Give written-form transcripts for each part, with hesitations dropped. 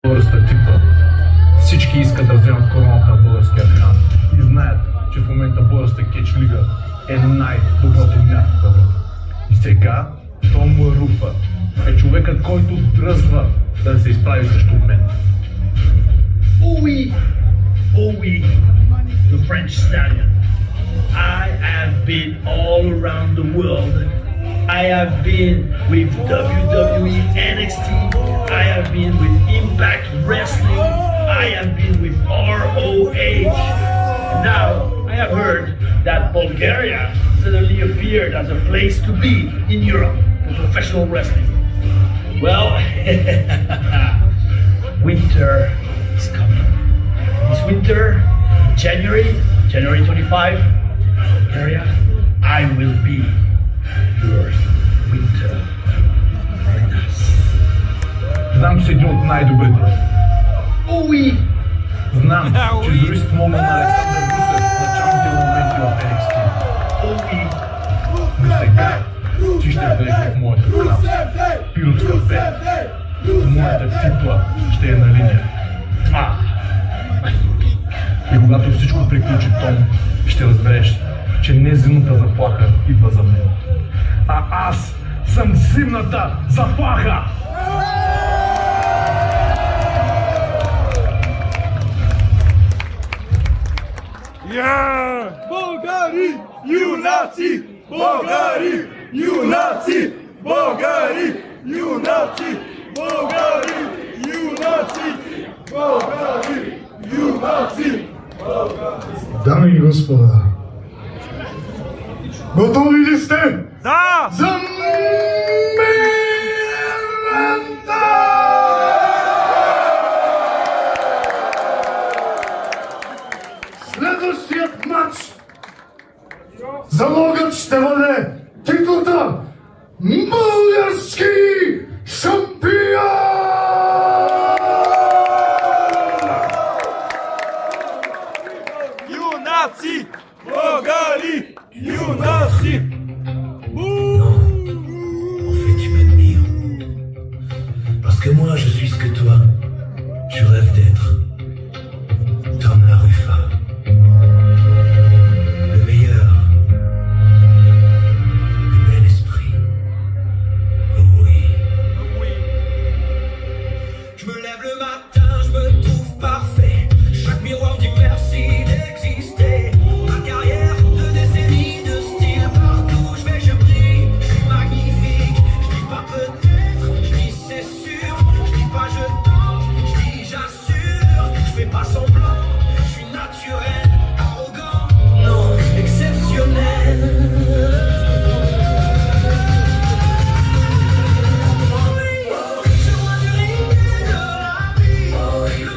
Българската типа. Всички искат да вземат короната на българския грант и знаят, че в момента българската кетч лига е най-доброто място в Европа. И сега Том Руфа е човекът, който дръзва да се изправи срещу мен. Oui, oh oui, the French stallion. I have been all around the world. I have been with WWE NXT. I have been with Impact Wrestling. I have been with ROH. Now, I have heard that Bulgaria suddenly appeared as a place to be in Europe for professional wrestling. Well, winter is coming. This winter, January 25, Bulgaria, I will be your winter paradise. Знам, че си един от най-добрите. Oui, Знам, че дори си помогнал на Александър Русев в началните моменти в NXT. oui, Но сега ти ще влезеш в моята кралство. Пиротска пет. Моята титла ще е на линия. И когато всичко приключи, Том, ще разбереш, че не зимната заплаха идва за мен. А аз съм зимната заплаха! Bulgari, you Nazi! Bulgari, you Nazi! Bulgari, you Nazi! Bulgari, you Nazi! Bulgari, you Nazi! Дами и господа, готови ли сте? Да! За мейн-ивента! Следващият матч залогът ще бъде титлата български шампион! You Nazi! Bulgari, you Nazi! En fait, tu m'admires. Parce que moi, je suis ce que toi, tu rêves d'être. Tom La Ruffa. Le meilleur. Le bel esprit. Oh oui. Je me lève le matin, je me trouve parfait. Chaque miroir me dit merci d'exister. Ma carrière de décennies de style partout je vais, je brille, je suis magnifique. Je dis pas peut-être, je dis c'est sûr. Je dis pas je tente, je dis j'assure. Je fais pas semblant, je suis naturel, arrogant, non, exceptionnel. Je vois du ring et de la vie. Le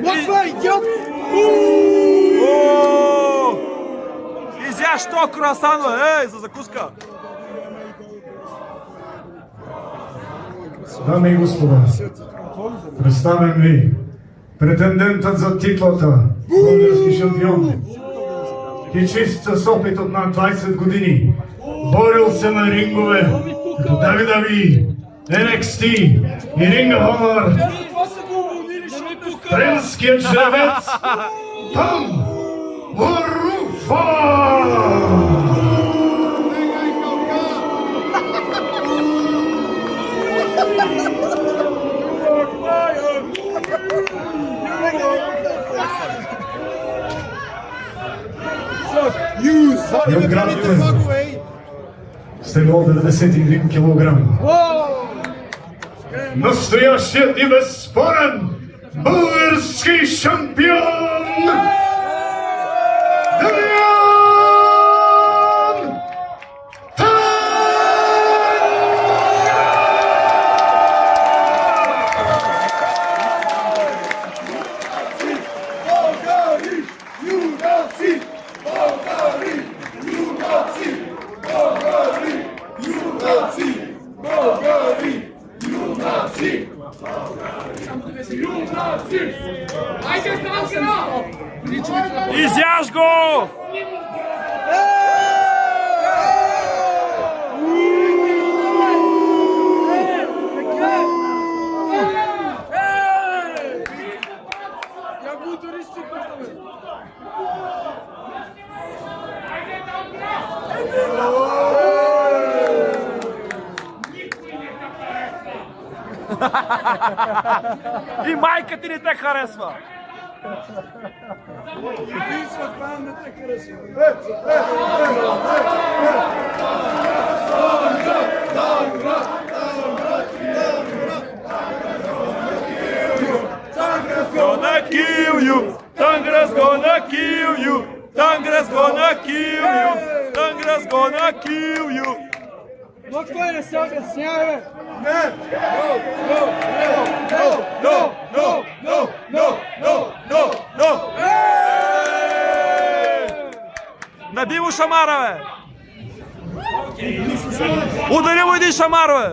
Моква, идиот! Изяш то круасано, за закуска! Дами и господа, представям ви претендентът за титлата български шампион. Хичист с опит от над 20 години. Борил се на рингове като WWE, NXT и Ring of Honor. Френският жребец Том Маруфа! Стегло 91 килограм. Настоящият и безспорен български шампион Дамян Изяж го! И майка ти не те харесва! Gonna kill you! Tangra's gonna kill you! Tangra's gonna kill you! Tangra's gonna kill you! Моква не се обяснява! No! Наби му шамара, бе! Удари му един шамар, бе!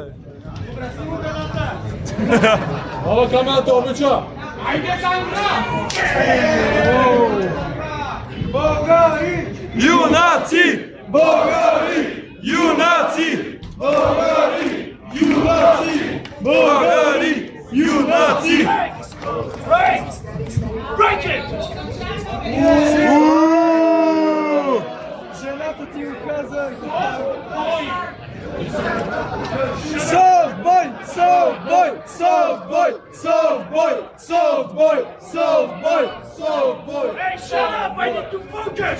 Ова камерата обича! Юнаци! Юнаци! Юнаци! Жената ти го каза! Софтбой! Софтбой! Софтбой! Софтбой! Софтбой! Софтбой! Софтбой! Hey, shut up! I need to focus!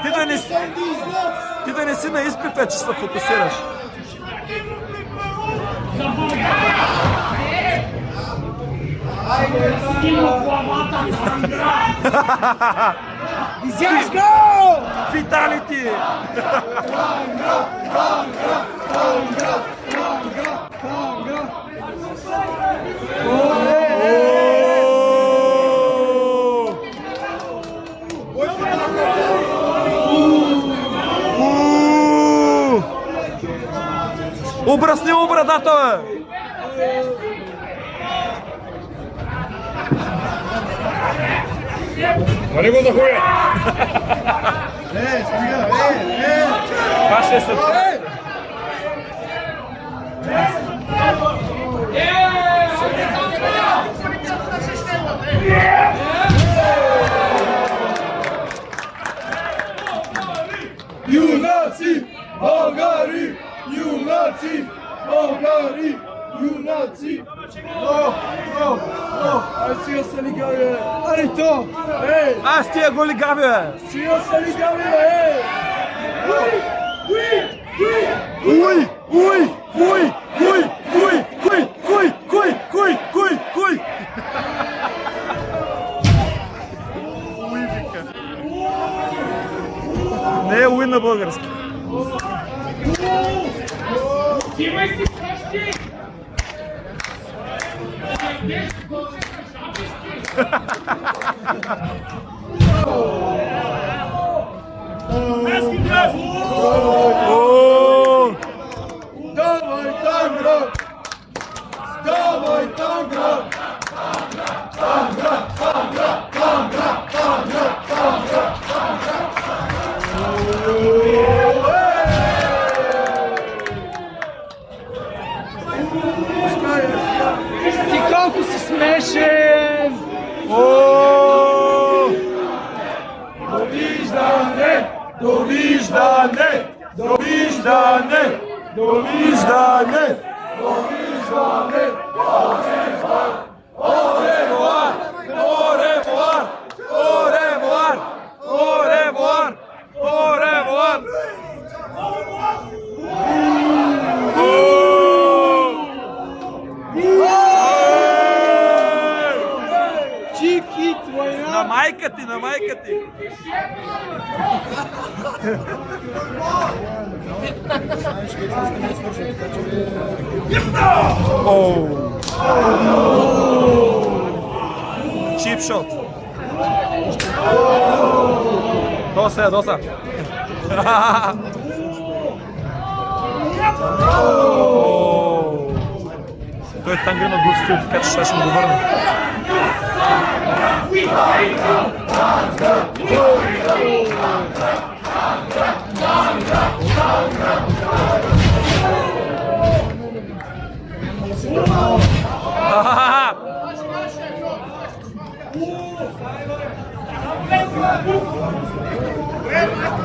Ти да не си на изпита, че се фокусираш. Изяж го! Виталити! Обръсни му брадата, бе! Вали го за хуя! Това ще се... Юнаци! Българи! Юнаци! Българи! Юнаци! Ай, сега са ли гави, бе! Ай, то! Ей! Аз тия голи гави, бе! Сега са ли гави, бе! Уй! Уй! Уй! Уй! Уй! Куй! Куй! Куй! Куй! Куй! Куй! Уй, вика. Не е уй на български. O! Dawaj tango! Dawaj tango! Ти колко си смешен! O! Довиждане! Довиждане! Довиждане! Довиждане! Довиждане! Оревуар! Оревуар! Оревуар! Оревуар! Оревуар! Чик-хит, война! На майка ти, на майка ти! Оу! Чипшот! Доса, доса! Оу! Той Тангър има глуп стил, така че ще му го върна.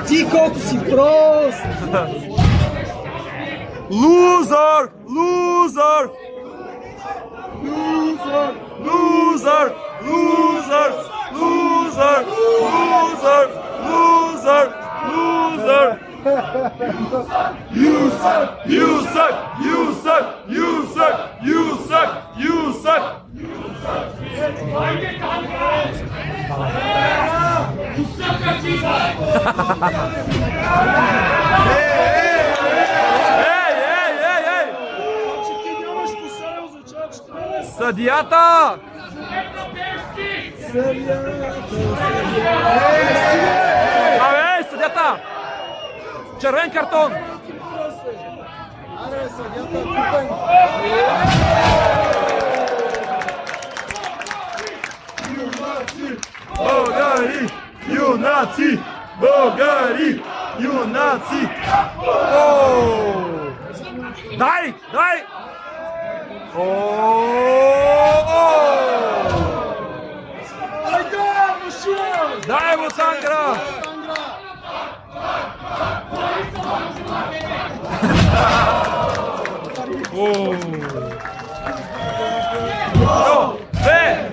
Ти колко си прост! Loser! Loser! Лузър! Loser! Loser! Loser! Loser! Loser! Loser! You suck! You suck! You suck! You suck! You suck! You suck! Ей, ей, ей, ей! Че ти нямаш коса, означава, че трябва да Съдията! Абе, ей, съдията! Червен картон! Българи! Юнаци! Българи! Юнаци! Ооо! Дай! Дай! Ооо! Айде, машина! Дай му Тангра! Две!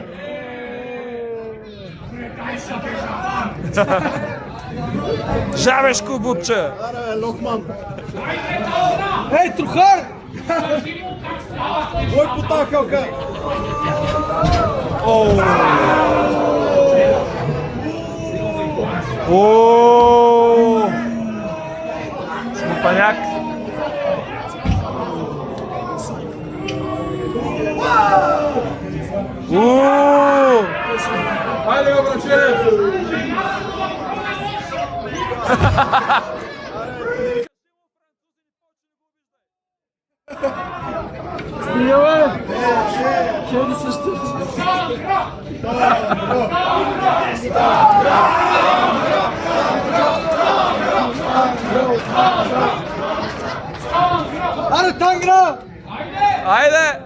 Жабешко бутче! Ей, трухар! Кой потакалка? Ооо! Смупаняк! Ооо! Хайде, го, браче! Стига, бе! Хеди също. Аре, Тангра! Айде!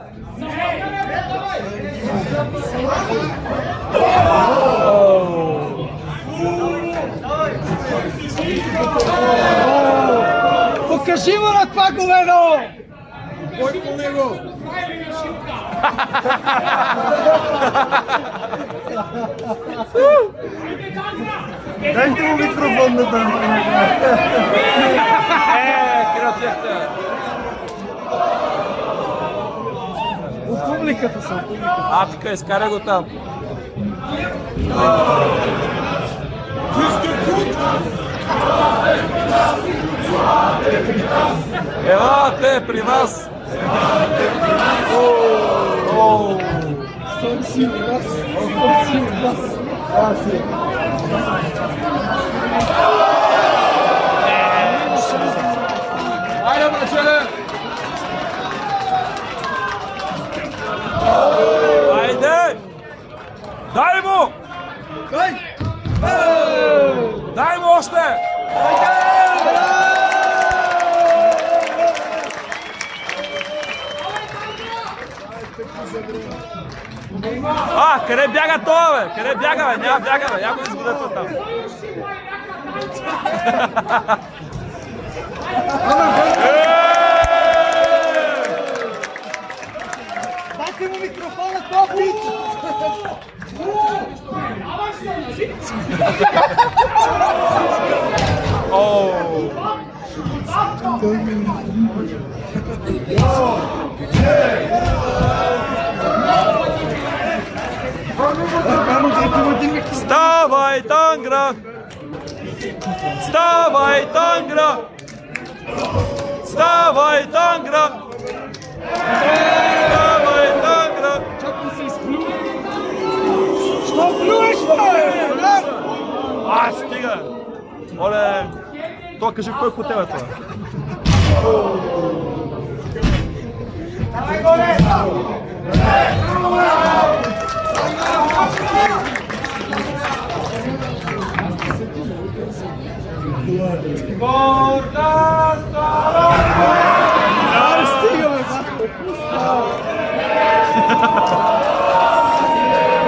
Покажи му на това говено! Кой по него? Дайте му микрофон на Тангра. Кръцехте! От публиката съм. А, така, изкарай го там. Елате при нас! Айде, мъчеле! Айде! Дай му! Дай му още! Къде бяга това, бе? Къде бяга, бе? Няма бяга, бе. Яко изгодете там. Дайте му микрофона, това пич! Ставай, Тангра! Ставай, Тангра! Ставай, Тангра! Ставай, Тангра! Чакай се изплю! Що плюеш, бе? Стига! Оле! То кажи кой хотел е това? Стига, бе,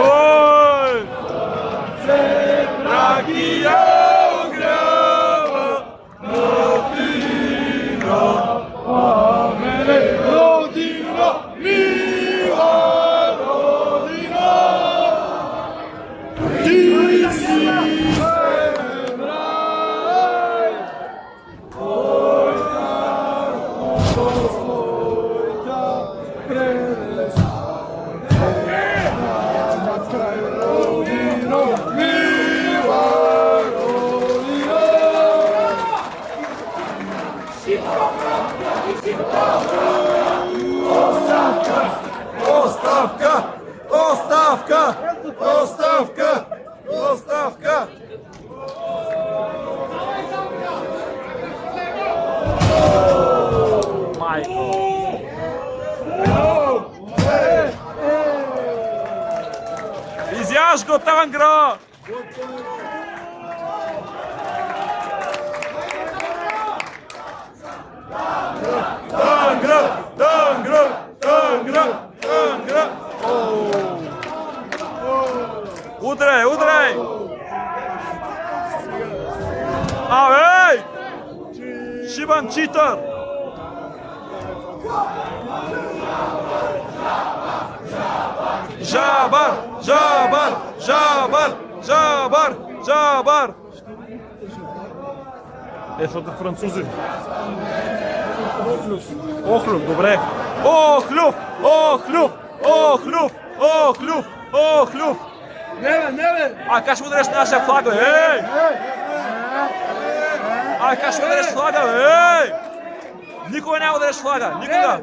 Ой! Тракия огрява, Родина, мила Родина, ти си рай, твоята прелест. Над край Родино, мила Родина. Оставка! Оставка! Оставка! Оставка! Майко! Изяж го, Тангра! Тангра! Тангра! Тангра! Тангра! Удряй, удряй! Ей! Шибан читър! Жабар! Жабар! Жабар! Жабар! Жабар! Защото французи. Охлюв, добре. Охлюв! Охлюв! Охлюв! Охлюв! Охлюв! Не, бе, не, бе! Как ще удариш нашия флаг, бе? Ей! Как ще удариш флага, бе? Ей! Никога няма удариш флага, никога!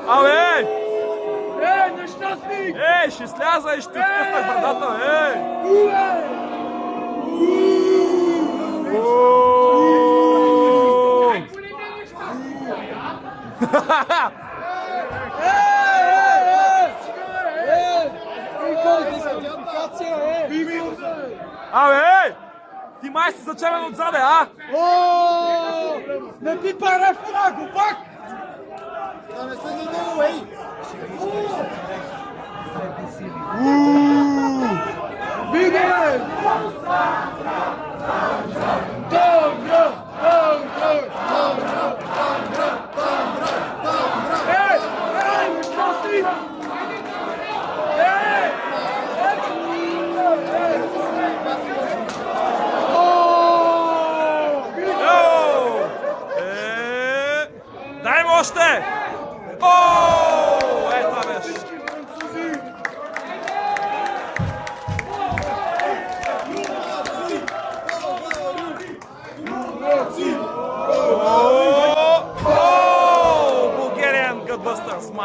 Абе! Нещастник! Ей, ще сляза и ще вкъснах брадата, ей! Абе! Ти май си зачемен отзаде, а? Не пипай рефера, глупак! Бигай! Тангра! Тангра! Тангра! Тангра! Тангра! Тангра! Ей, нещастник! Ей! Дай му още!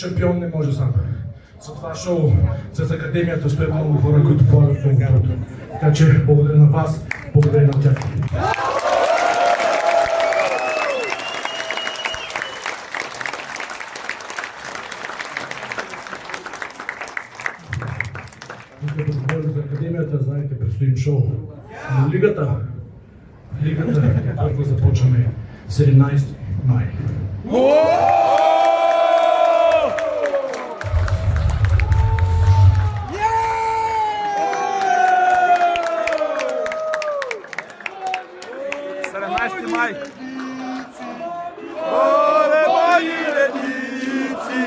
шампион не може сам. За това шоу, с Академията успеят много хора, които полагат много труд. Така че благодаря на вас, благодаря на тях. Като говорим за Академията, знаете, предстои им шоу. Но лигата, първо започваме 17 май. Май. Оле, бойни редици!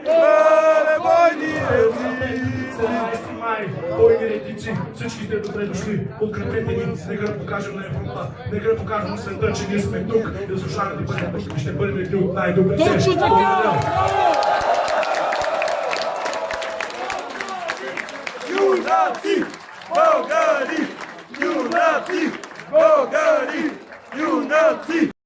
Оле, бойни редици! 17 май, бойни редици, всички сте добре дошли, подкрепете ни, нека да покажем на Европа, нека да покажем на света, че ние сме тук и да слушаме да бъдем тук и ще бъдем едни от най-добрите. Точно така! Юнаци! Българи! Юнаци! Българи! Юнаци!